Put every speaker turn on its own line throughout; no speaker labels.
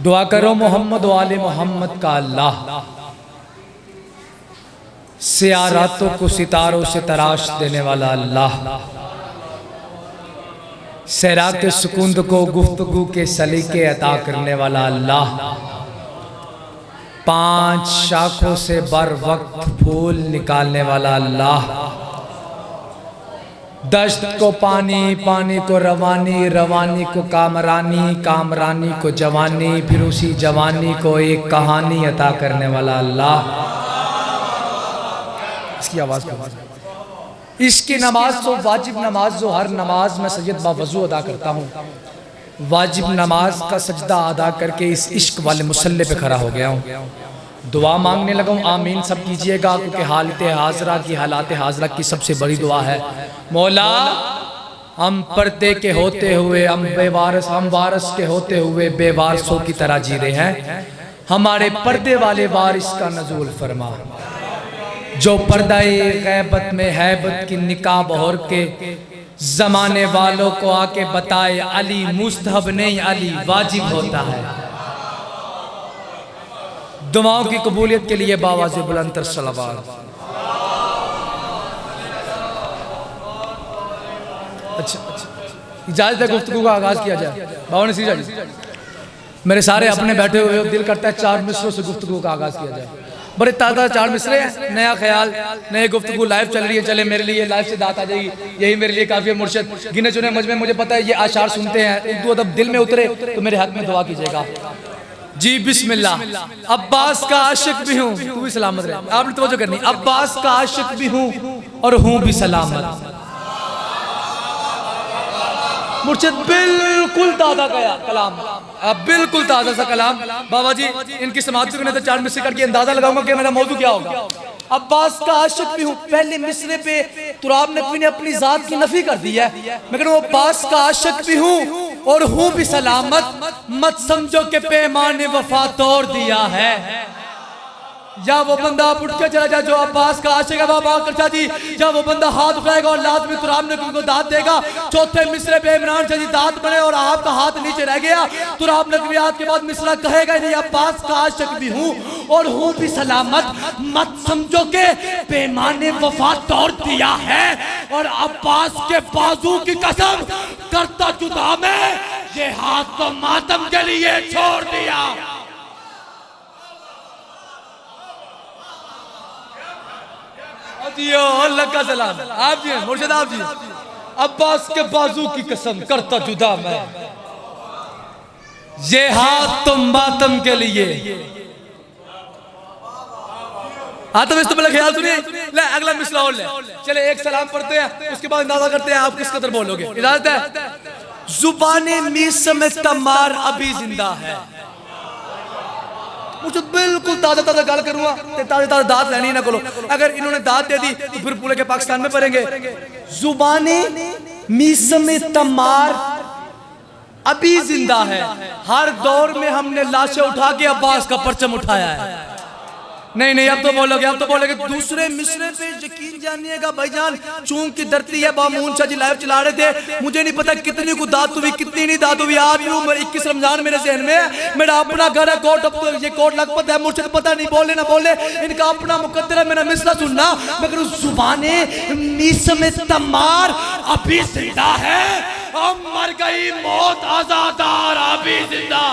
दुआ करो मोहम्मद वाले मोहम्मद का अल्लाह सियारातों को सितारों से तराश देने वाला अल्लाह, सैरात सुकुंद को गुफ्तगू के सलीके अता करने वाला अल्लाह, पांच शाखों से बर वक्त फूल निकालने वाला अल्लाह, दश्त को पानी, पानी को रवानी, रवानी को कामरानी, कामरानी को जवानी, फिर उसी जवानी को एक कहानी अता करने वाला अल्लाह। इसकी आवाज़ को इसकी नमाज तो वाजिब नमाज जो हर नमाज में सजद बावजू अदा करता हूँ, वाजिब नमाज का सजदा अदा करके इस इश्क वाले मुसल्ले पे खड़ा हो गया हूँ। दुआ मांगने लगा हूँ, आमीन सब कीजिएगा, क्योंकि हालत हाजरा की हालात हाजरा की सबसे बड़ी दुआ है। मौला हम पर्दे के होते हुए हम बेवारस, हम वारस के होते हुए बेवारसों की तरह जी रहे हैं, हमारे पर्दे वाले वारिस का नज़ूल फरमा, जो पर्दाए गैबत में हैबत की निकाब ओढ़ के जमाने वालों को आके बताए अली मुस्तहब नहीं अली वाजिब होता है। दुआओं की कबूलियत के लिए बावाज़ बुलंद सलावत। अच्छा इजाज़त है गुफ्तगू का आगाज़ किया जाए। बाबा नसीर जी मेरे सारे अपने बैठे हुए हो, दिल करता है चार मिसरों से गुफ्तगू का आगाज़ किया जाए। बड़े ताज़ा चार मिसरे हैं, नया ख्याल, नए गुफ्तगू लाइव चल रही है, चले मेरे लिए लाइव से दात आ जाएगी, यही मेरे लिए काफ़ी है। मुर्शिद गिने चुने मजमे मुझे पता है ये आशार सुनते हैं, उर्दू अदब दिल में उतरे तो मेरे हक में दुआ कीजिएगा जी। बिस्मिल्लाह। अब्बास का आशिक भी हूँ, तू भी सलामत रहे, आपने तवज्जो करनी। अब्बास का आशिक भी हूँ और हूँ भी सलामत। मुर्शिद बिल्कुल ताज़ा कलाम, बिल्कुल ताज़ा सा कलाम। बाबा जी इनकी समाज ने तो चार मिसरे करके अंदाजा लगाऊंगा कि मेरा मौजू क्या होगा। अब्बास का आशिक भी हूँ, पहले मिसरे पे तुराब ने अपनी जात की नफी कर दी है, मगर वो अब्बास का आशिक भी हूँ और हूँ भी सलामत। मत समझो के पैमाने वफा तोड़ दिया है, या वो बंदा उठ के चला जाए जो अब्बास का आशिक है बाबा करचा जी, जब वो बंदा हाथ उठाएगा और लात में तुराब ने उनको दाद देगा, चौथे मिसरे पे इमरान शाह जी दाद बने और आपका हाथ नीचे रह गया, तुराब नकवियात के बाद मिसरा कहेगा नहीं अब्बास का आशिक भी हूँ और हूँ भी सलामत। मत समझो के पैमाने वफा तोड़ दिया है और अब्बास के बाजू की कसम करता जुदा में ये हाथ तो मातम के लिए छोड़ दिया। अल्लाह का सलाम आप जी मुर्शिद आप जी। अब्बास के बाजू की कसम करता जुदा मैं, ये हाथ तुम मातम के लिए। आतम इस तुम्हें ख्याल सुनिए, ले अगला मिसला और ले चले, एक सलाम पढ़ते हैं उसके बाद अंदाजा करते हैं आप किस कदर बोलोगे। इजाजत है। जुबाने मीस में तमार अभी जिंदा है, मुझे बिल्कुल ताज़ा ताज़ा गाल करूँगा, ताज़ा ताज़ा दांत लेनी ना करो, अगर इन्होंने दांत दे दी तो फिर पूरे के पाकिस्तान में पढ़ेंगे। जुबाने मीसम तमार अभी जिंदा है, हर दौर में हमने लाशें उठा के अब्बास का परचम उठाया है। नहीं अब तो बोलोगे, अब तो बोलोगे। दूसरे मिसरे पे यकीन जानिएगा भाईजान, चूं की धरती है, बामून शाह जी लाइव चला रहे थे, मुझे नहीं पता कितनी को दात हुई कितनी नहीं दात हुई। आज 21 रमजान मेरे जहन में, मेरा अपना घर है कोट, अब तो ये कोट लखपत है, मुझे पता नहीं बोले ना बोले, इनका अपना मुकद्दर है, मेरा मिसरा सुनना। मगर उस जुबाने मीसम तमार अभी जिंदा है, अब मर गई मौत आजादार अभी जिंदा।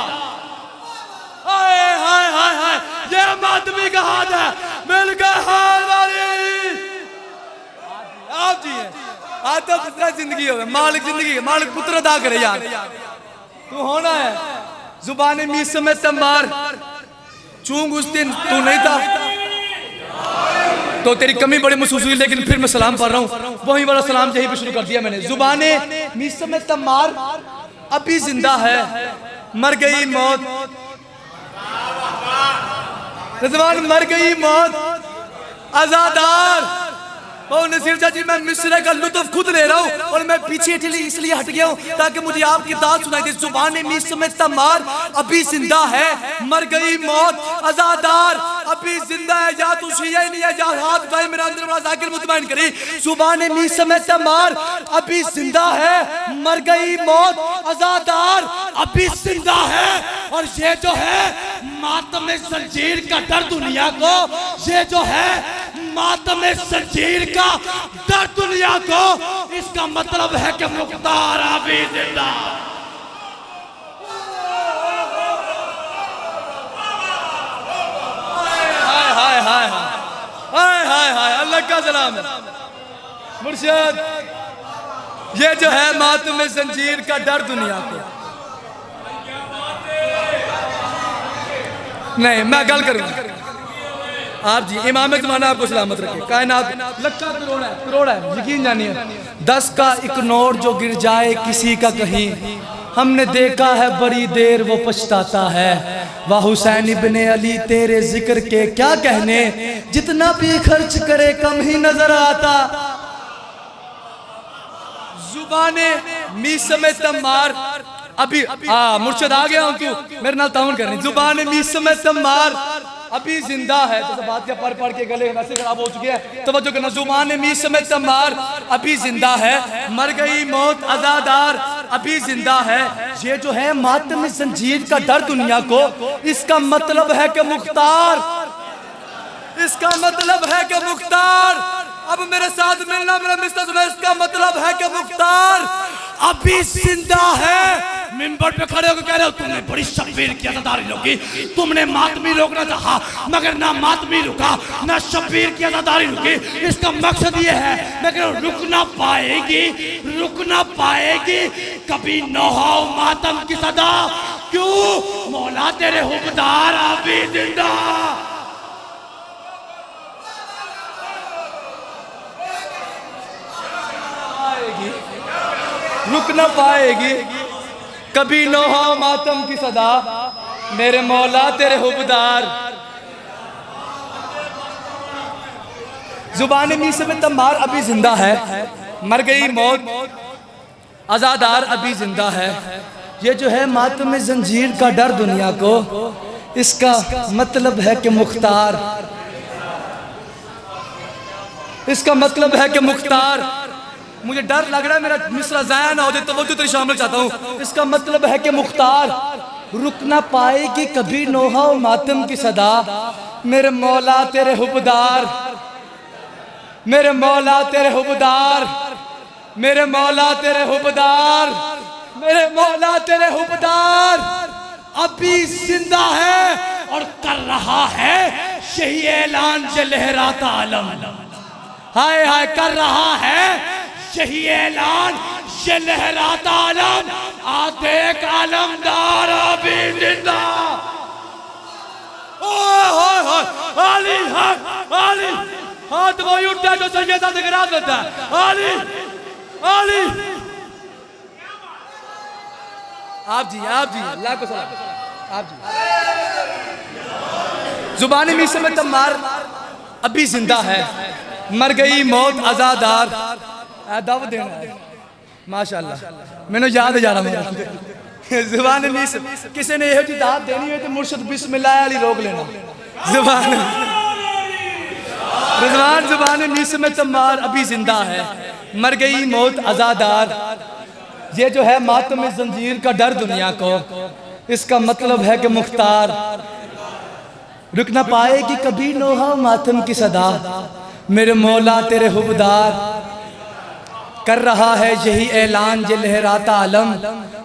हाय हाय हाय हाय, ये मातमी का हाथ है, मिल गए हाथ वाली। आप जी हैं, आज तो पुत्र जिंदगी हो, मालिक जिंदगी मालिक पुत्र अदा करे यार, तू होना है। जुबान मीस में तमार चूंग उस दिन तू नहीं था तो तेरी कमी बड़ी महसूस हुई, लेकिन फिर मैं सलाम पढ़ रहा हूँ, वही वाला सलाम यही पे शुरू कर दिया मैंने। जुबाने मीस में तमार अभी जिंदा है, मर गई मौत रिजवान, मर गई मौत आजादार। ओ नसीर चाची मैं मिसरे का लुत्फ खुद ले रहा हूँ और मैं पीछे इसलिए हट गया हूँ ताकि मुझे आपकी दाद सुनाई दे। जुबान मीस में तमार अभी जिंदा है, मर गई मौत आजादार, अभी जिंदा है, या तू शिया ही नहीं है, या हाथ भाई मेरा अंदर बड़ा जाकिर मुतमईन करी। जुबान मीसम तमार अभी जिंदा है, मर गई मौत अज़ादार अभी जिंदा है। और ये जो है मातम जंजीर का डर दुनिया को, ये जो है मातम जंजीर का डर दुनिया को, इसका मतलब है कि मुख्तार अभी जिंदा। हाय हाय हाय हाय हाय, अल्लाह का सलाम है मुर्शिद। ये जो है मातम जंजीर का डर दुनिया को। नहीं मैं गल करूंगा आप जी, इमाम ज़माना आपको सलामत रखे। कायनात लखा करोड़ है, यकीन जानिए। 10 का एक नोट जो गिर जाए किसी का कहीं, हमने देखा है बड़ी देर वो पछताता है। वाह हुसैन इब्ने अली तेरे जिक्र के क्या कहने, जितना भी खर्च करे कम ही नजर आता। जुबाने मीसम तमार अभी मुर्शद आ गया हूं, तू मेरे नाल ताउन करनी। जुबाने मीसम तमार अभी जिंदा है। तो बात क्या पढ़ के गले वैसे खराब हो चुके हैं, तवज्जो करना। जुबान मीसम तमार अभी जिंदा है, मर गई मौत अज़ादार अभी जिंदा है। ये जो है मातम जंजीर का डर दुनिया को, इसका मतलब है कि मुख्तार, इसका मतलब है कि मुख्तार, अब मेरे साथ मिलना, मेरा मिस्टर सुना, इसका मतलब है कि मुख्तार अभी जिंदा है। मिंबर पे खड़े होकर कह रहे हो तुमने बड़ी शब्बीर की अज़ादारी रोकी, तुमने मातमी रोकना चाहा मगर ना मातमी रुका ना शब्बीर की अज़ादारी रुकी। इसका मकसद ये है मगर रुक ना पाएगी, रुक ना पाएगी कभी नौहा मातम की सदा। क्यों मौला तेरे हुक्मदार अभी जिंदा। रुक ना पाएगी कभी नौहा मातम की सदा, मेरे मौला तेरे हुक्मदार। जुबान मीसम तमार अभी जिंदा है, मर गई मौत अज़ादार अभी जिंदा है। ये जो है मातम जंजीर का डर दुनिया को, इसका मतलब है कि मुख्तार, इसका मतलब है कि मुख्तार। मुझे डर लग रहा है मेरा मिसरा ज़ाया ना हो जाए, तो वो तेरी शामिल चाहता हूँ। इसका मतलब है कि मुख्तार रुक ना पाएगी कभी नोहा मातम की सदा, मेरे मौला तेरे हुक्मदार, मेरे मौला तेरे हुक्मदार, मेरे मौला तेरे हुक्मदार, मेरे मौला तेरे हुक्मदार अभी जिंदा है और कर रहा है यही ऐलान जो लहराता आलम। हाय हाय कर रहा है यही ऐलान ये लहराता आलम, आते आलमदार अभी जिंदा। आली आली हाथ वो उठता जो सैयदा से गिरा देता है। आली आली आप जी अल्लाह को सलाम। आप जी जुबानी मीसम तमार अभी जिंदा है, मर गई मौत अज़ादार दब देना है। माशाअल्लाह मैंने याद है जाना मेरा जुबान मीसम। किसी ने यह जी दात देनी हो तो मुर्शिद बिस्मिल्लाह वाली रोक लेना। जुबान रिजवान जुबान मीसम तमार अभी जिंदा है, मर गई मौत अज़ादार। ये जो है मातम जंजीर का डर दुनिया को, इसका मतलब है कि मुख्तार रुक ना पाएगी कभी नोहा मातम की सदा, मेरे मौला तेरे हुक्मदार कर रहा है यही ऐलान जे लहराता आलम,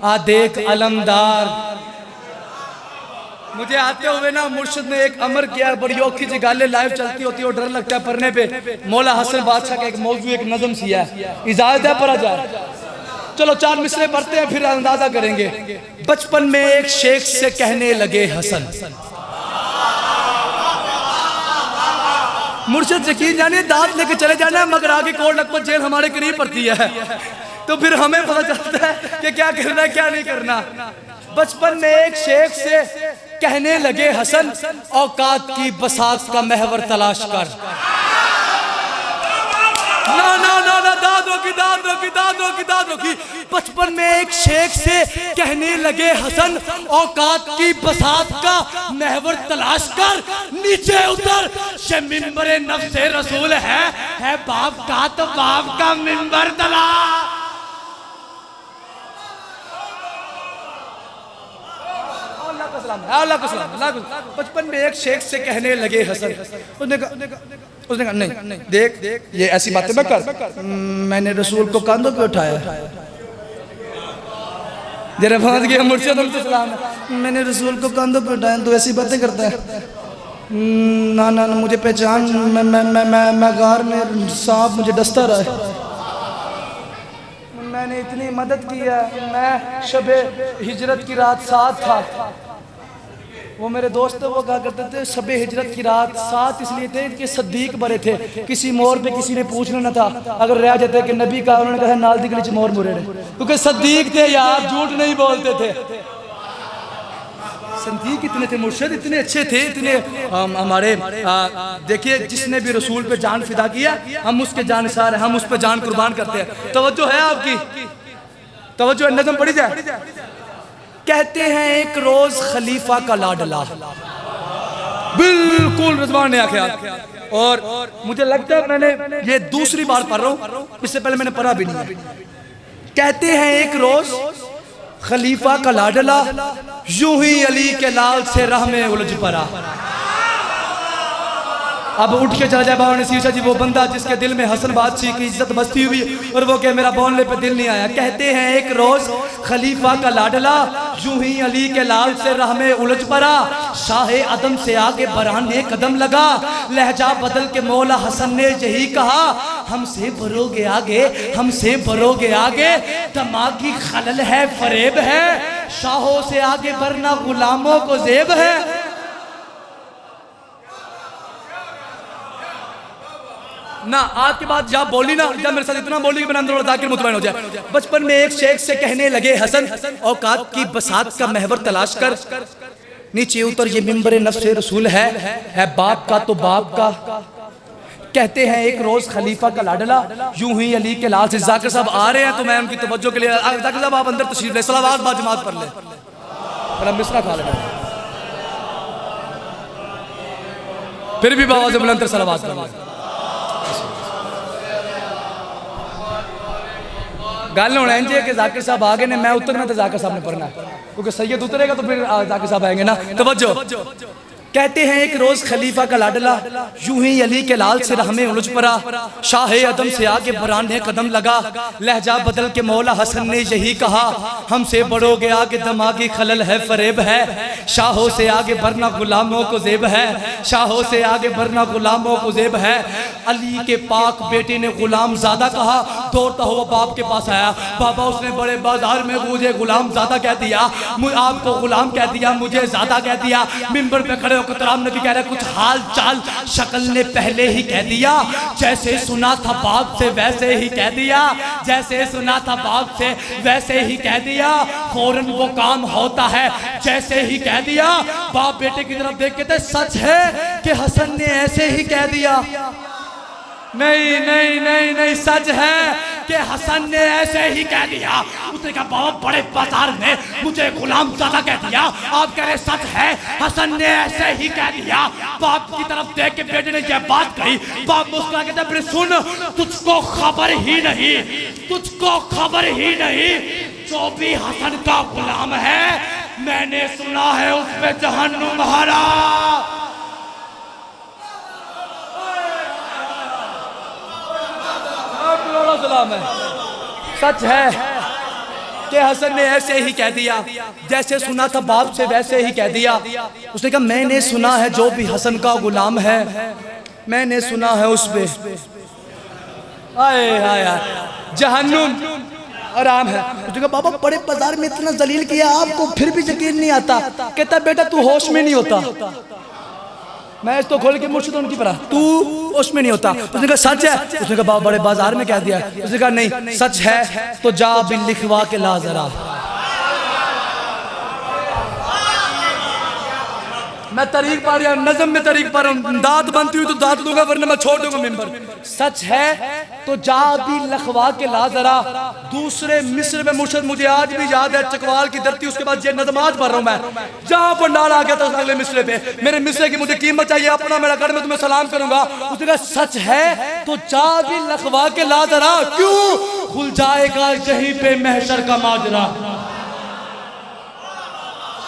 आ देख अलमदार। मुझे आते हुए ना मुर्शिद ने एक अमर किया, बड़ी औखी सी गालें लाइव चलती होती है और डर लगता है पढ़ने पे। मौला हसन बादशाह का एक मौजू एक नज़म सिया है, इजाजत है पढ़ा जाए? चलो 4 मिसरे पढ़ते हैं फिर अंदाजा करेंगे। बचपन में एक शेख से कहने लगे हसन, मुर्शिद यकीन जानिए दांत लेके चले जाना है मगर आगे कोट लखपत जेल हमारे करीब पड़ती है, तो फिर हमें पता चलता है कि क्या करना है क्या नहीं करना। बचपन में एक शेख से कहने लगे हसन, औकात की बसात का महवर तलाश कर। ना ना ना ना दाद दाद रोकी। बचपन में एक शेख से कहने लगे हसन, औकात की बसात का महवर तलाश कर नीचे उतर, ये मिंबर नफ्स रसूल है बाप का तो बाप का मिंबर तलाश। बचपन में एक शेख से कहने लगे हसन, उसने कहा नहीं देख ये ऐसी बातें मत कर, मैंने रसूल को कंधों पे उठाया, जरा पहुंच गया मुर्शिद सलाम, मैंने रसूल को कंधों पे उठाया, तू ऐसी बातें करता है? ना ना मुझे पहचान, मैं गार में सांप मुझे डसता रहा, मैंने इतनी मदद की है, मैं शबे हिजरत की रात साथ था। वो मेरे दोस्त वो कहा करते थे शबे हिजरत की रात साथ इसलिए थे कि सद्दीक बड़े थे, किसी मोर पे किसी ने पूछना न था, अगर रह जाते कि नबी का, उन्होंने कहा नाल दी गली च मोर मुरे, क्योंकि सद्दीक थे यार, झूठ नहीं बोलते थे। सद्दीक इतने थे, मुर्शिद इतने अच्छे थे, इतने हमारे देखिए जिसने भी रसूल पे जान फिदा किया हम उसके जानसार हैं, हम उस पे जान कुर्बान करते हैं। तवज्जो है आपकी, तवज्जो, नज़म पढ़ी जाए। कहते हैं एक रोज खलीफा का लाडला, बिल्कुल रिजवान ने आख्या, और मुझे लगता है मैंने ये दूसरी बार पढ़ रहा हूँ, इससे पहले मैंने पढ़ा भी नहीं। कहते हैं एक रोज खलीफा का लाडला यूं ही अली के लाल से राह में उलझ पड़ा। अब उठ के चला जाए बाबा नसीर शाह जी, वो बंदा जिसके दिल में हसन बादशाह की इज्जत बसती हुई और वो कहे मेरा बोलने पे दिल नहीं आया। कहते हैं एक रोज खलीफा का लाडला यूं ही अली के लाल से राह में उलझ पड़ा, शाहे आदम से आगे बढ़ाने कदम लगा, लहजा बदल के मौला हसन ने यही कहा, हमसे बढ़ोगे आगे, हमसे बढ़ोगे आगे, दिमागी खलल है फरेब है, शाहों से आगे बढ़ना गुलामों को जेब है। ना आज के बाद जब बोली ना, जब मेरे साथ इतना बोली कि मेरा अंदर जाकिर मुतमईन हो जाए। बचपन में एक शेख से कहने लगे हसन, औकात की बसात का महवर तलाश कर नीचे उतर, ये मिंबर नफ्स रसूल है बाप का तो बाप का। कहते हैं एक रोज खलीफा का लाडला यूं ही अली के लाल से, जाकिर साहब आ रहे हैं तो मैं उनकी तवज्जो के लिए, जाकिर साहब आप अंदर तशरीफ ले, सलावात बा जमात पढ़ ले, मेरा मिसरा खा लेना, फिर भी बाबा से बुलंद सलावात कर। गल होना इंज है कि जाकिर साहब आ गए ने, मैं उतरना तो जाकिर साहब ने पढ़ना, क्योंकि सैयद उतरेगा तो फिर जाकिर साहब आएंगे ना। तवज्जो। कहते हैं एक रोज खलीफा का लाडला यूं ही अली के लाल से राह में उलझ पड़ा, शाहे आदम से आगे बढ़ाने कदम लगा, लहजा बदल के मौला हसन ने यही कहा, हमसे बढ़ोगे आगे दिमागी खलल है फरेब है, शाहों से आगे बढ़ना गुलामों को जेब है, शाहों से आगे बढ़ना गुलामों को जेब है। अली के पाक बेटे ने गुलाम ज़्यादा कहा, दौड़ता हुआ बाप के पास आया, बाबा उसने बड़े बाजार में मुझे गुलाम ज़्यादा कह दिया, आपको गुलाम कह दिया, मुझे ज़्यादा कह दिया। मिंबर पे खड़े तराम नबी कह रहे कुछ हाल चाल शक्ल ने पहले ही कह दिया, जैसे सुना था बाप से वैसे ही कह दिया, जैसे सुना था बाप से वैसे ही कह दिया, फौरन वो काम होता है जैसे ही कह दिया। बाप बेटे की तरफ देख के थे, सच है कि हसन ने ऐसे ही कह दिया? नहीं नहीं नहीं नहीं, सच है कि हसन ने ऐसे ही कह दिया। उसने कहा बाबा बड़े बाजार में मुझे गुलाम ज़्यादा कह दिया, आप कह रहे सच है हसन ने ऐसे ही कह दिया। बाप की तरफ देख के बेटे ने यह बात कही, बाप मुस्कुरा के कहते सुन, तुझको खबर ही नहीं, तुझको खबर ही नहीं, जो भी हसन का गुलाम है मैंने सुना है उस पे जहन्नुम हरा। है सच है कि हसन ने ऐसे ही कह दिया, जैसे सुना था बाप से वैसे ही कह दिया। उसने कहा मैंने सुना है जो भी हसन का गुलाम है मैंने सुना है उस पे आए आए जहन्नुम आराम है। उसने कहा बाबा बड़े बाजार में इतना जलील किया आपको फिर भी यकीन नहीं आता। कहता बेटा तू होश में नहीं होता। मैं इसको खोल के मुर्शिद उनकी पढ़ा, तू उसमें नहीं होता। उसने कहा सच है? उसने कहा बाबा बड़े बाजार में कह दिया। उसने कहा नहीं सच है तो जा बिन लिखवा के ला जरा। मैं तरीक पा रहा हूँ, नज़म में तरीक पा रहा हूँ, दात बनती हुई तो दात दूंगा वरना मैं छोड़ दूंगा मिंबर। सच है तो जा भी लखवा के ला जरा। दूसरे मिस्र में मुर्शद मुझे आज भी याद है, चकवाल की धरती, उसके बाद ये नज़म आज पढ़ रहा हूँ मैं। जहाँ पंडाल आ गया था अगले मिसरे पे, मेरे मिसरे की मुझे कीमत चाहिए, अपना मेरा घर में तुम्हें सलाम करूंगा। उसने कहा सच है तो जा भी लखवा के ला जरा, क्यों खुल जाएगा यहीं पे महशर का माजरा।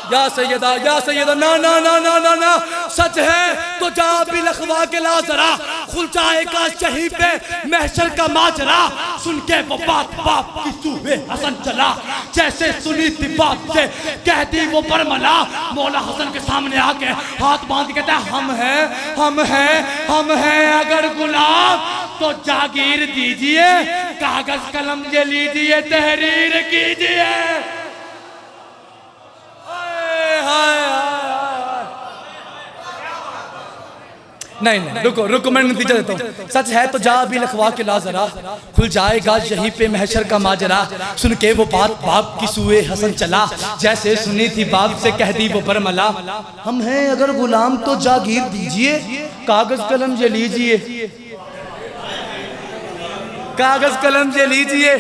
या सैयदा ना ना ना ना ना ना, सच है तो जा भी लखवा के ला जरा, खुल जाएगा यहीं पे महशर का माजरा। सुन के वो बात बाप की सूबे हसन चला, जैसे सुनी थी बात से कह दी वो बरमला। मौला हसन के सामने आके हाथ बांध के कहता है हम हैं हम हैं हम हैं अगर गुलाम तो जागीर दीजिए, कागज कलम ये लीजिए तहरीर कीजिए। नहीं नहीं रुको रुको, मैं नतीजा देता हूँ। सच है तो जा भी लखवा के ला जरा, खुल जाएगा यहीं पे महशर का माजरा। सुन के वो बात बाप की सूए हसन चला, जैसे सुनी थी बाप से कह दी वो बरमला। हम हैं अगर गुलाम तो जागीर दीजिए, कागज कलम ये लीजिए, कागज कलम ये लीजिए।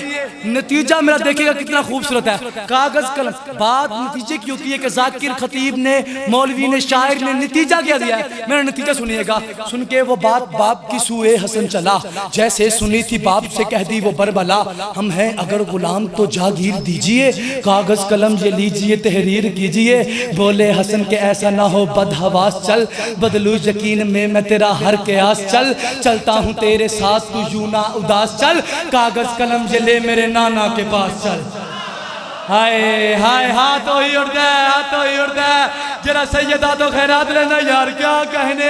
नतीजा मेरा देखिएगा कितना खूबसूरत है, कागज कलम। बात नतीजे की होती है कि जाकिर खतीब ने, मौलवी ने, शायर ने नतीजा क्या दिया है, मेरा नतीजा सुनिएगा। सुन के वो बात बाप की सूए हसन चला, जैसे सुनी थी बाप से कह दी वो बरबला। हम हैं अगर गुलाम तो जागीर दीजिए, कागज कलम ये लीजिए तहरीर कीजिए। बोले हसन के ऐसा ना हो बदहवास चल, बदलू यकीन में मैं तेरा हर कयास चल। चलता हूँ तेरे साथ तू यूं ना उदास चल, कागज कलम ये ले मेरे नाना के पास चल। हाय हाय हाथ ही उड़ता है, हाथ ही उड़ता है। जरा सैयदा तो खैरात लेना यार, क्या कहने।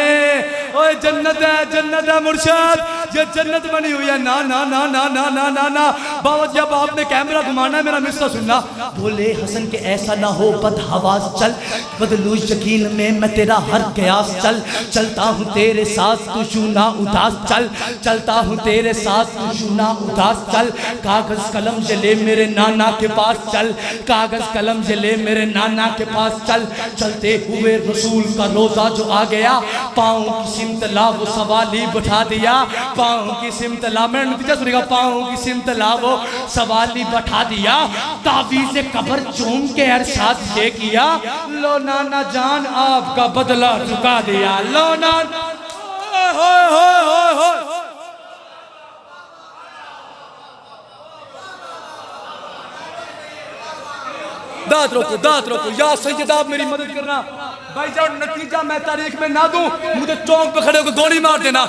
ओए जन्नत है मुर्शद, ये जन्नत बनी हुई है। ना ना ना ना ना ना ना ना बाबा, जब आपने कैमरा घुमाना है मेरा मिसरा सुनना। बोले हसन के ऐसा ना हो बदहवास चल, बदलू यकीन में मैं तेरा हर कयास चल। चलता हूँ तेरे साथ तू यूं ना उदास चल, चलता हूँ तेरे साथ तू यूं ना उदास चल। कागज कलम ये ले मेरे नाना के पास चल, कागज कलम ये ले मेरे नाना के पास चल। चलते हुए रसूल का रोजा जो आ गया, पाँव की सिमतला वो सवाली बैठा दिया। पाँव की सिमतला, मैं नतीजा सुनेगा, पाँव की सिमतला वो सवाली बैठा दिया। तावीज़े कब्र चूम के अरसाद ये किया, लो नाना जान आपका बदला चुका दिया। लो नाना दांत रोको या सैयदा आप मेरी मदद करना भाई। जब नतीजा मैं तारीख में ना दूं, मुझे चौक पे खड़े होकर गोली मार देना।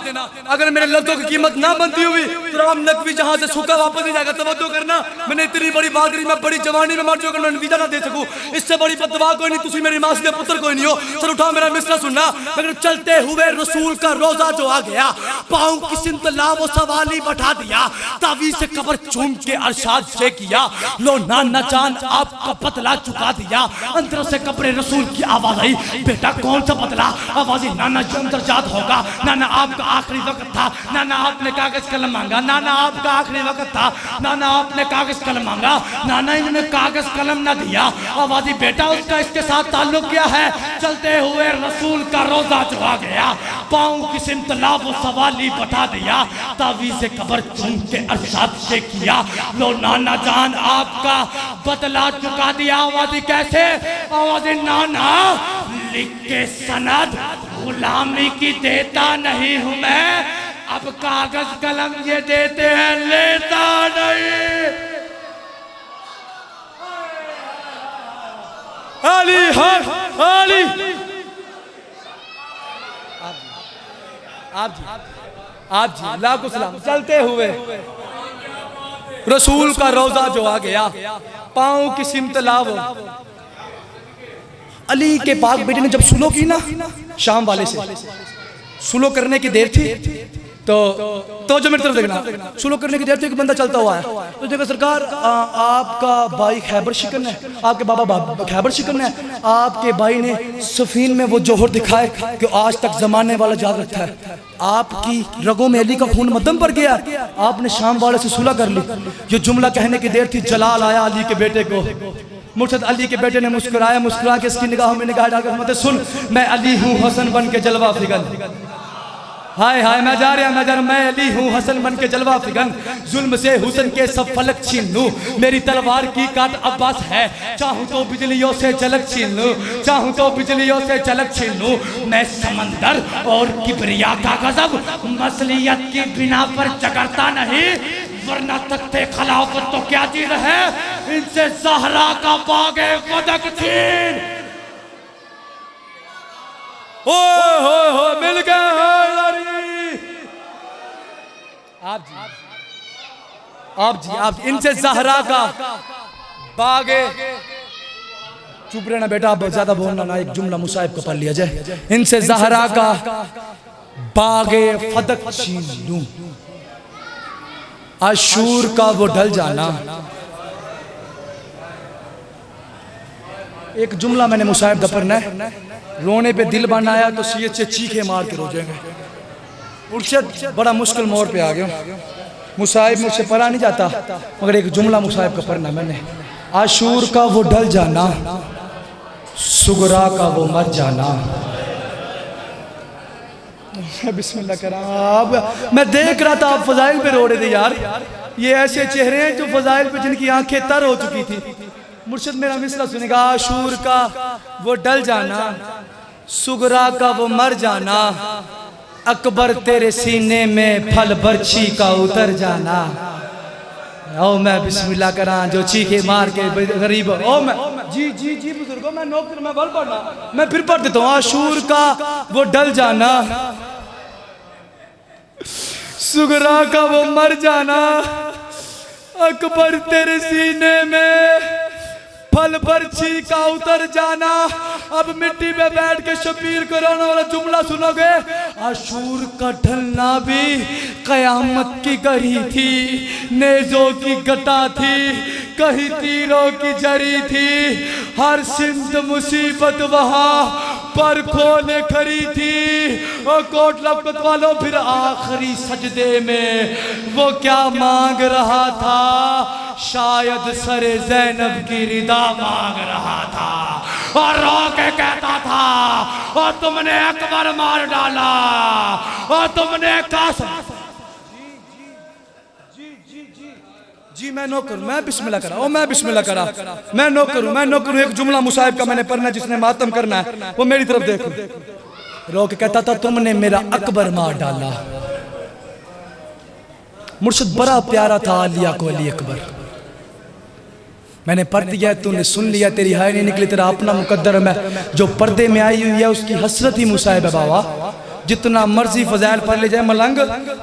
अगर मेरे लफ्जों की कीमत ना बनती हुई तो राम नकवी जहां से सूखा वापस नहीं जाएगा। तवज्जो करना, मैंने इतनी बड़ी बात करी, मैं बड़ी जवानी में मर चुका, अगर मैं नतीजा ना दे सकूं, इससे बड़ी बददुआ कोई नहीं। तुसी मेरी मासी का पुत्र कोई नहीं हो। सर उठाओ मेरा मिसरा सुनना। मगर चलते हुए रसूल का रोजा जो आ गया, पाँव की सिमतला वो सवाली बैठा दिया। तावीज़ से कब्र चूम के अरशाद से किया, लो नाना जान आपका बदला चुका दिया। अंदर से कब्र रसूल की आवाज आई, बेटा कौन सा बदला। आवाज नाना जी अंदर जात होगा, नाना आपका आखिरी वक्त था, नाना आपने कागज कलम मांगा, नाना आपका आखिरी वक्त था, नाना आपने कागज कलम मांगा, नाना इन्होंने कागज कलम ना दिया। आवाजी बेटा उसका इसके साथ ताल्लुक क्या है। चलते हुए रसूल का रोजा जो आ गया, पाँव की सिमतला वो सवाली बता दिया। तावीज़े कब्र चूम के अरशाद से किया, लो नाना जान आपका बदला चुका दिया। आवाजी कैसे। आवाजी नाना लिख के सनद गुलामी की देता नहीं हूं मैं, अब कागज कलम ये देते हैं लेता नहीं। अली अली आप जी लाखों सलाम। चलते हुए रसूल का रोजा जो आ गया, पाँव की सिमतला वो अली के पाक बेटे ने जब सुलो की ना, शाम वाले से सुलो करने की देर थी, तो जो मेरी तरफ देखना, सुलो करने की देर थी, एक बंदा चलता हुआ है तो देखा सरकार आपका भाई खैबर शिकन है, आपके बाबा खैबर शिकन है, आपके भाई ने सफीन में वो जोहर दिखाए कि आज तक जमाने वाला याद रखता है, आपकी रगों में अली का खून मध्यम पर गया, आपने शाम वाले से सुलह कर ली। ये जुमला कहने की देर थी, जलाल आया अली के बेटे को, मुर्शद अली के बेटे ने मुस्कुराया, मुस्कुरा के इसकी निगाहों में निगाह डालकर फरमाते सुन मैं अली हूँ हसन बन के जलवा फिगन। हाय हाय मैं जा रहा मैं अली हूँ हसन बन के जलवा फिगन, जुल्म से हुसन के सब फलक छीन लूं, मेरी तलवार की काट अब्बास है, चाहूं तो बिजलियों से झलक छीन लूं, चाहूं तो बिजलियों से झलक छीन लूं, मैं समंदर और किबरिया का गजब मसलियत की बिना पर जगरता नहीं, वरना तख्ते खिलाफत तो क्या चीज है, इनसे ज़हरा का बागे फदक छीन। हो मिल गए आप जी इनसे ज़हरा का बागे। चुप रहना बेटा, आप ज्यादा बोलना ना, एक जुमला मुसाहिब को पढ़ लिया जाए। इनसे ज़हरा का बागे फदक छीन लूं, अशूर का वो ढल जाना। एक जुमला मैंने मुसाहिब का पढ़ना है, रोने पे दिल बनाया तो सीयत से चीखे मार के रो जाएंगे। मुर्शद बड़ा मुश्किल मोड़ पे आ गया, मुसाहिब मुझसे पढ़ा नहीं जाता, मगर एक जुमला मुसाहिब का पढ़ना मैंने। आशूर का वो ढल जाना, सुगरा का वो मर जाना। बिस्मिल्लाह करा, मैं देख रहा था आप फजाइल पे रो रहे थे यार, ये ऐसे चेहरे हैं जो फजाइल पे जिनकी आंखें तर हो चुकी थी। मुर्शद मेरा मिसरा सुनेगा, आशूर का वो ढल जाना, सुगरा का वो मर जाना, अकबर तेरे सीने में फल बर्छी का उतर जाना। ओ मैं बिस्मिल्लाह करा जो चीखे मार के गरीब, ओ मैं जी जी जी बुजुर्गो, मैं नौकर मैं बल पढ़ना, मैं फिर पढ़ देता हूँ। आशूर का वो ढल जाना, सुगरा का वो मर जाना, अकबर तेरे सीने में फल बर्छी का उतर जाना। अब मिट्टी में बैठ के शबीर को रोने वाला जुमला सुनोगे। आशूर का ढलना भी कयामत की गढ़ी थी, नेजों की गटा थी, कहीं तीरों की जरी थी, हर सिंध मुसीबत वहां पर खोने खड़ी थी। और कोट लपत वालों फिर आखिरी सजदे में वो क्या मांग रहा था, शायद सरे ज़ैनब की रिदा मांग रहा था, और रो के कहता था और तुमने अकबर मार डाला, और तुमने कासिम। जी मैं नौकर, मैं बिस्मिल्लाह करा, ओ मैं बिस्मिल्लाह करा, मैं नौकर हूं। एक जुमला मुसाहिब का मैंने पढ़ना, जिसने मातम करना है वो मेरी तरफ देखो। रो के कहता था तुमने मेरा अकबर मार डाला। मुर्शिद बड़ा प्यारा था आलिया को अली अकबर। मैंने पढ़ दिया, तूने सुन लिया, तेरी हाय नहीं निकली, तेरा अपना मुकद्दर है। मैं जो पर्दे में आई हुई है उसकी हसरत ही मुसाहिब है बाबा। जितना मर्जी फजाइल पढ़ ले जाए मलंग,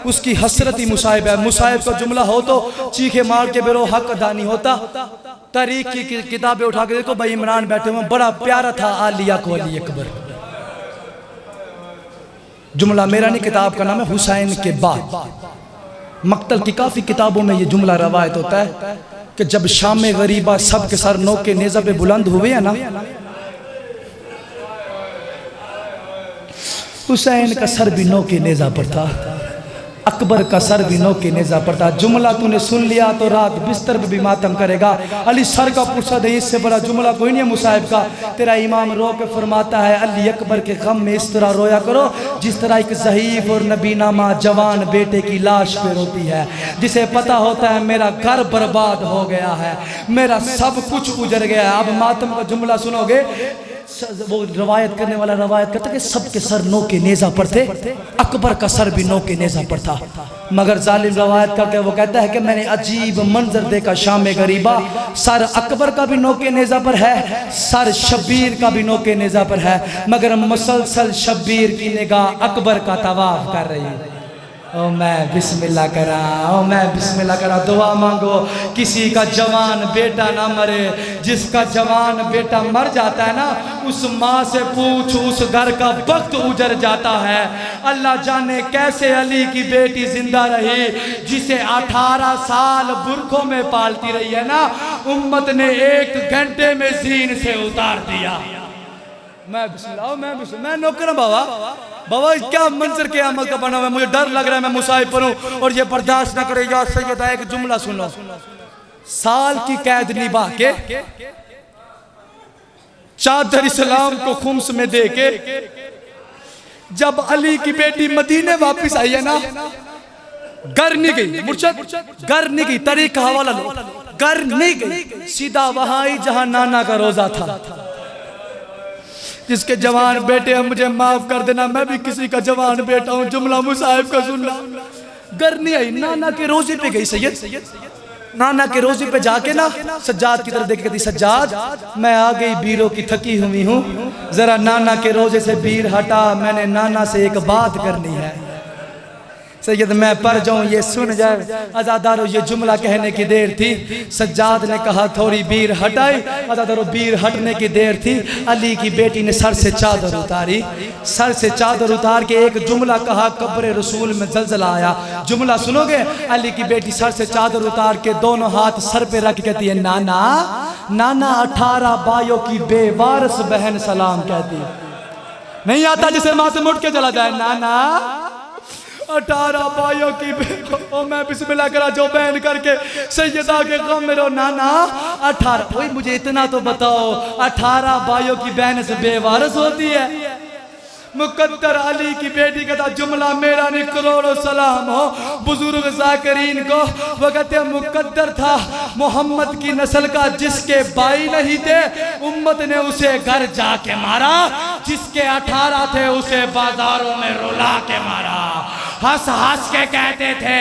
उसकी हसरत ही मुसाहिब है। मुसाहिब का जुमला हो तो चीखे मार के बेरो हक अदा नहीं होता। तारीख की किताबें उठा के देखो, भाई इमरान बैठे हुए, बड़ा प्यारा था आलिया को अली अकबर। जुमला मेरा नहीं, किताब का नाम है हुसैन के बाद। मक्तल की काफी किताबों में ये जुमला रवायत होता है कि जब शाम में गरीबा सब के सर नोक के नेज़ा पे बुलंद हुए है ना, हुसैन का सर भी नौ के नेज़ा पर था, अकबर का सर भी नौ के नेज़ा पर था। जुमला तूने सुन लिया तो रात बिस्तर पे भी मातम करेगा। अली सर का पुरसा दे, इससे बड़ा जुमला कोई नहीं है मुसाहिब का। तेरा इमाम रो के फरमाता है अली अकबर के गम में इस तरह रोया करो जिस तरह एक ज़हीफ और नबीना माँ जवान बेटे की लाश पे रोती है, जिसे पता होता है मेरा घर बर्बाद हो गया है, मेरा सब कुछ उजड़ गया है। अब मातम का जुमला सुनोगे, वो रवायत करने वाला रवायत करता कि सबके सर नौ के नेज़ा पर थे, अकबर का सर भी नौ के नेज़ा पर था। मगर जालिम रवायत करके वो कहता है कि मैंने अजीब मंजर देखा शाम में गरीबा, सर अकबर का भी नौ के नेज़ा पर है, सर शब्बीर का भी नौ के नेज़ा पर है, मगर मुसलसल शब्बीर की निगाह अकबर का तवाफ कर रही है। ओ मैं बिस्मिल्लाह करा, ओ मैं बिस्मिल्लाह करा। दुआ मांगो किसी का जवान बेटा ना मरे। जिसका जवान बेटा मर जाता है ना, उस माँ से पूछ, उस घर का वक्त उजड़ जाता है। अल्लाह जाने कैसे अली की बेटी जिंदा रही, जिसे 18 साल बुरखों में पालती रही है ना, उम्मत ने 1 घंटे में जीन से उतार दिया। मैं बिस्मिल्लाह, मैं नौकर हूं बाबा। बाबा क्या मंजर के अमल का बना हुआ है, मुझे डर लग रहा है मैं मुसाहिब पढ़ूं और ये बर्दाश्त ना करे। या सैयदा एक जुमला सुनो, साल की कैद निभा के चादर इस्लाम को खुम्स में दे के जब अली की बेटी मदीने वापस आई है ना, घर नहीं गई मुर्शद, घर नहीं गई, तरीका हवाला लो, घर नहीं गई, सीधा वहां आई जहां नाना का रोजा था। जिसके जवान बेटे हैं मुझे माफ कर देना, मैं भी किसी का जवान बेटा हूं, जुमला मुसाहिब का सुनना। घर नहीं आई, नाना के रोजे पे गई सैयद, नाना के रोजे पे जाके ना सज्जाद की तरफ देख कहती, सज्जाद मैं आ गई बीरों की थकी हुई हूँ, जरा नाना के रोजे से बीर हटा, मैंने नाना से एक बात करनी है। सैयद मैं पढ़ जाऊं ये सुन जाए। अज़ादारो ये जुमला कहने की देर थी, सज्जाद ने कहा थोड़ी बीर हटाई, अज़ादारो बीर हटने की देर थी, अली की बेटी ने सर से चादर उतारी, सर से चादर उतार के एक जुमला कहा, कब्र रसूल में जलजला आया। जुमला सुनोगे? अली की बेटी सर से चादर उतार के दोनों हाथ सर पे रख कहती है, नाना नाना 18 भाइयों की बेवारस बहन सलाम कहती है। नहीं आता जिसे माथे मुड़ के चला जाए, नाना 18 भाइयों की मैं बिस्मिल्लाह करा जो बहन करके सैयदा के गम में रो। नाना 18, कोई मुझे इतना तो बताओ 18 भाइयों की बहन से बेवारस होती है? मुकद्दर अली की बेटी का था, जुमला मेरा नहीं करोड़ों सलाम हो बुजुर्ग ज़ाकिरीन को। वो कहते मुकद्दर था मोहम्मद की नस्ल का, जिसके भाई नहीं थे उम्मत ने उसे घर जाके मारा, जिसके 18 थे उसे बाजारों में रुला के मारा। हंस हंस के कहते थे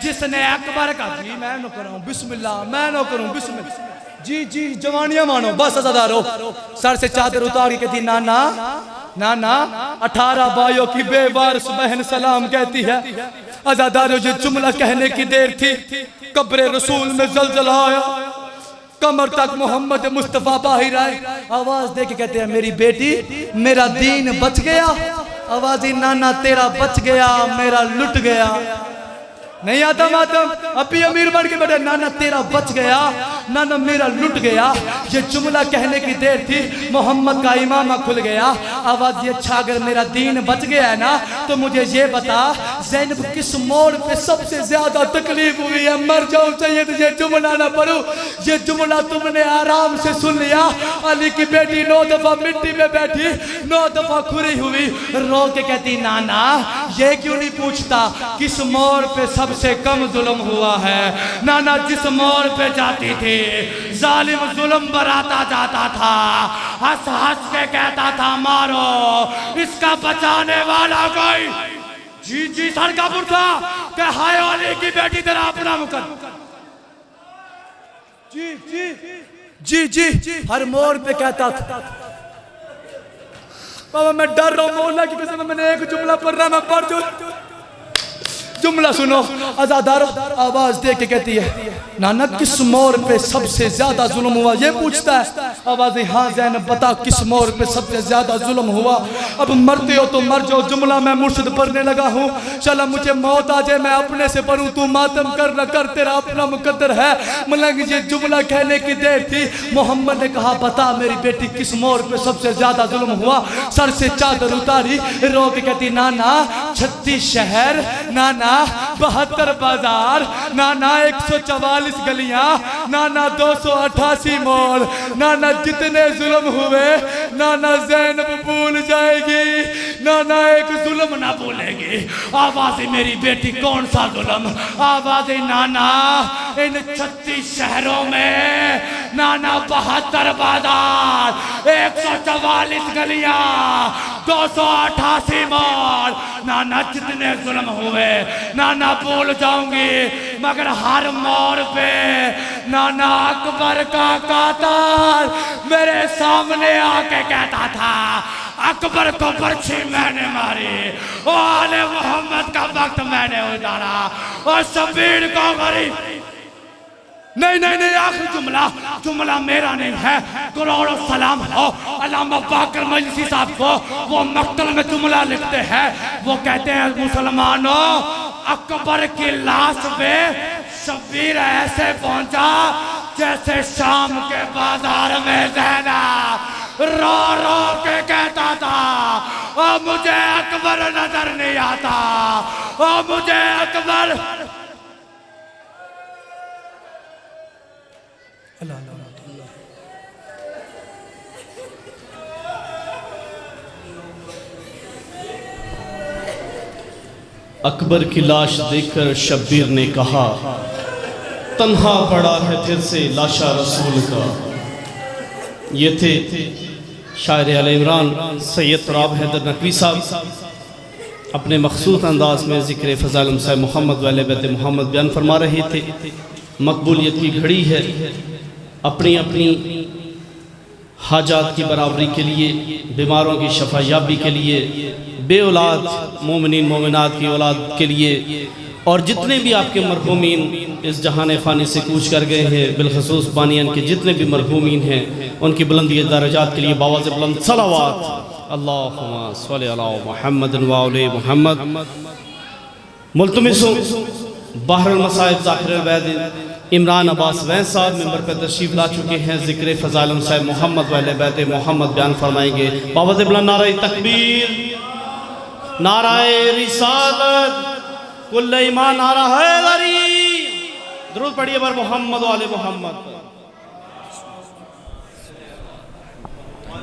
जिसने अकबर का, जी मैं न करूं बिस्मिल्लाह, मैं न करूं बिस्मिल्लाह, जी जी जवानियां मानो बस। अज़ादारो सर से चादर उतार के कहती, नाना नाना 18 भाइयों की बेवारस बहन सलाम कहती है। अज़ादारो ये जुमला कहने की देर थी, कब्र रसूल में जलजला आया, कमर तक मोहम्मद मुस्तफ़ा बाहिर आए, आवाज दे के कहते हैं मेरी बेटी मेरा दीन बच गया। आवाज ही, नाना तेरा बच गया मेरा लुट गया। नहीं आता मातम, अभी अमीर बन के बैठे, नाना तेरा बच गया, नाना मेरा लुट गया। ये जुमला कहने की देर थी, मोहम्मद का इमामा खुल गया। आवाज ये, अच्छा अगर मेरा दीन बच गया है ना तो मुझे ये बता ज़ैनब किस मोड़ पे सबसे ज्यादा तकलीफ हुई है? मर जाऊं चाहिए तो ये जुमला ना पढ़ूं। ये जुमला तुमने आराम से सुन लिया। अली की बेटी 9 दफा मिट्टी में बैठी, 9 दफा खुरी हुई, रो के कहती, नाना ये क्यों नहीं पूछता किस मोड़ पे सबसे कम जुल्म हुआ है? नाना जिस मोड़ पे जाती थी जालिम जुल्म बराता जाता था, हंस हंस के कहता था मारो इसका बचाने वाला कोई। जी जी सर का पुरखा के हाय अली की बेटी तेरा अपना मुकद्दर। जी जी जी जी हर मोड़ पे कहता था। बाबा मैं डर रहा हूँ, मौला की कसम मैंने एक जुमला पढ़ रहा, मैं पढ़ जो जुमला सुनो। अज़ादारो आवाज दे के कहती है, नाना किस मोड़ पे सबसे ज्यादा जुल्म हुआ? ये पूछता है। आवाज, हाँ ज़ैनब बता किस मोड़ पे सबसे ज्यादा जुल्म हुआ? अब मरते हो तो मर जाओ, जुमला मैं मुर्शिद पढ़ने लगा हूँ, चला मुझे मौत आ जाए मैं अपने से पढ़ूं, तू मातम कर न कर तेरा अपना मुकद्दर है। मतलब ये जुमला कहने की देर थी। मोहम्मद ने कहा बता मेरी बेटी किस मोड़ पे सबसे ज्यादा जुल्म हुआ? सर से चादर उतारी, रो के कहती, नाना 36 शहर, नाना 72 बाजार, नाना 144 गलियां, नाना 288 मोड़, नाना जितने जुल्म हुए नाना ज़ैनब भूल जाएगी, नाना एक जुल्म ना भूलेगी। आवाज़ मेरी बेटी कौन सा जुल्म? आवाज़ नाना इन 36 शहरों में, नाना 72 बाजार, 144 गलियां, 288 मोड़, नाना जितने जुल्म हुए नाना भूल जाऊंगी, मगर हर मोड़ पे नाना अकबर का कातर मेरे सामने आके कहता था अकबर को बर्छी मैंने मारी, ओ आले मोहम्मद का वक्त मैंने उतारा, और शबीर को गरीब। नहीं नहीं नहीं आखिरी जुमला मेरा नहीं है, करोड़ों सलाम हो अल्लामा बाकर मजलिसी साहब को। वो मक्तल में जुमला लिखते हैं, वो कहते हैं मुसलमानों अकबर की लाश पे शबीर ऐसे पहुंचा जैसे शाम के बाजार में ज़ैनब रो रो के कहता था ओ मुझे अकबर नजर नहीं आता, ओ मुझे अकबर।
अकबर की लाश देखकर शब्बीर ने कहा, तन्हा पड़ा है फिर से लाशा रसूल का। ये थे शायर आले इमरान सैयद तुराब हैदर नकवी साहब, अपने मखसूस अंदाज में ज़िक्र फ़ज़ाइल साहिब मोहम्मद वाले बैत मोहम्मद बयान फरमा रहे थे। मकबूलियत की घड़ी है, अपनी अपनी हाजात की बराबरी के लिए, बीमारों की शफा याबी के लिए, बे औलाद मोमिनीन मोमिनात की औलाद के लिए, और जितने भी आपके मरहूमीन इस जहान फ़ानी से कूच कर गए हैं, बिलखसूस बानियान के जितने भी मरहूमीन हैं, उनकी बुलंदी दर्जात के लिए बावाज़ बुलंद सलावात अल्लाहुम्मा सल्ली अला मुहम्मद व आले मुहम्मद। मुल्तमिस बहरुल मसाइब ज़ाहिर वैद इमरान अब्बास वैन साहब मेंबर पर तशरीफ़ ला चुके हैं। ज़िक्र फ़ज़ाइल साहिब मोहम्मद व अहले बैत मोहम्मद बयान फरमाएंगे। बावाज़ बुलंद नारे तकबीर, नाराए रिसालत, कुल्ले ईमान, नारा हैदरी। दुरूद पढ़िए बर मोहम्मद व आले मोहम्मद।